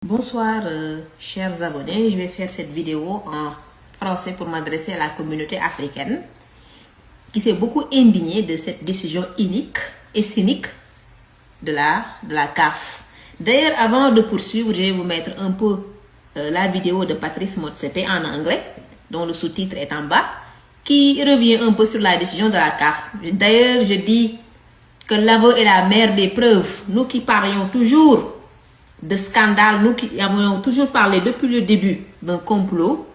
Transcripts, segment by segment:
Bonsoir chers abonnés, je vais faire cette vidéo en français pour m'adresser à la communauté africaine qui s'est beaucoup indignée de cette décision inique et cynique de la CAF. D'ailleurs, avant de poursuivre, je vais vous mettre un peu la vidéo de Patrice Motsepe en anglais, dont le sous-titre est en bas, qui revient un peu sur la décision de la CAF. D'ailleurs, je dis que l'aveu est la mère des preuves. Nous qui parlions toujours de scandale, nous qui avons toujours parlé depuis le début d'un complot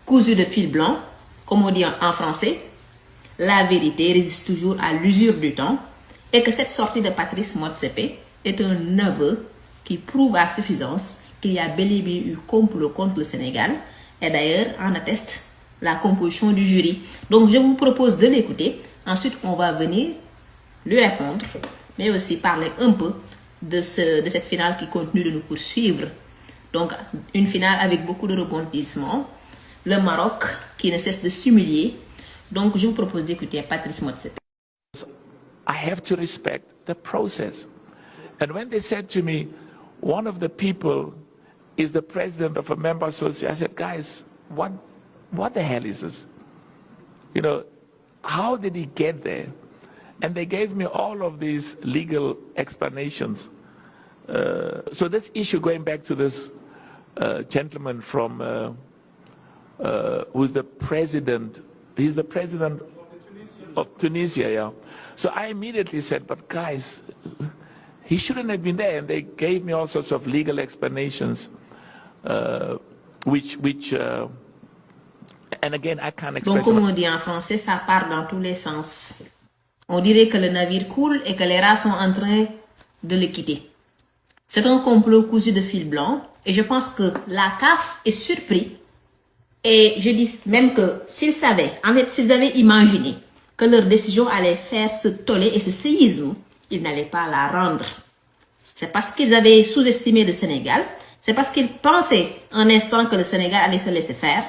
cousu de fil blanc, comme on dit en français, la vérité résiste toujours à l'usure du temps et que cette sortie de Patrice Motsepe est un aveu qui prouve à suffisance qu'il y a bel et bien eu complot contre le Sénégal et d'ailleurs en atteste la composition du jury. Donc je vous propose de l'écouter, ensuite on va venir lui répondre, mais aussi parler un peu de cette finale qui continue de nous poursuivre. Donc, une finale avec beaucoup de rebondissements. Le Maroc qui ne cesse de s'humilier. Donc, je vous propose d'écouter Patrice Motsepe. I have to respect the process. And when they said to me, one of the people is the president of a member association, I said, guys, what the hell is this? You know, how did he get there? And they gave me all of these legal explanations. So this issue, going back to this gentleman from, who's the president, he's the president of Tunisia, yeah. So I immediately said, but guys, he shouldn't have been there. And they gave me all sorts of legal explanations, which and again, I can't express. Donc, comme on dit en français, ça part dans tous les sens. On dirait que le navire coule et que les rats sont en train de le quitter. C'est un complot cousu de fil blanc et je pense que la CAF est surpris. Et je dis même que s'ils savaient, en fait, s'ils avaient imaginé que leur décision allait faire ce tollé et ce séisme, ils n'allaient pas la rendre. C'est parce qu'ils avaient sous-estimé le Sénégal, c'est parce qu'ils pensaient un instant que le Sénégal allait se laisser faire.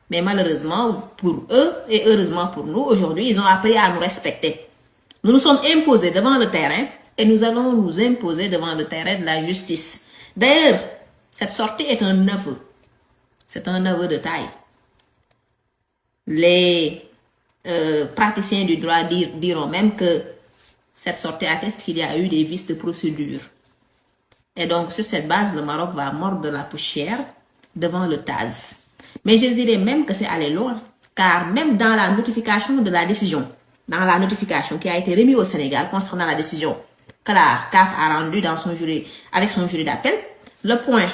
Mais malheureusement pour eux et heureusement pour nous, aujourd'hui, ils ont appris à nous respecter. Nous nous sommes imposés devant le terrain et nous allons nous imposer devant le terrain de la justice. D'ailleurs, cette sortie est un aveu. C'est un aveu de taille. Les praticiens du droit diront même que cette sortie atteste qu'il y a eu des vices de procédure. Et donc, sur cette base, le Maroc va mordre de la poussière devant le TAS. Mais je dirais même que c'est aller loin, car même dans la notification de la décision, dans la notification qui a été remise au Sénégal concernant la décision que la CAF a rendue dans son jury, avec son jury d'appel, le point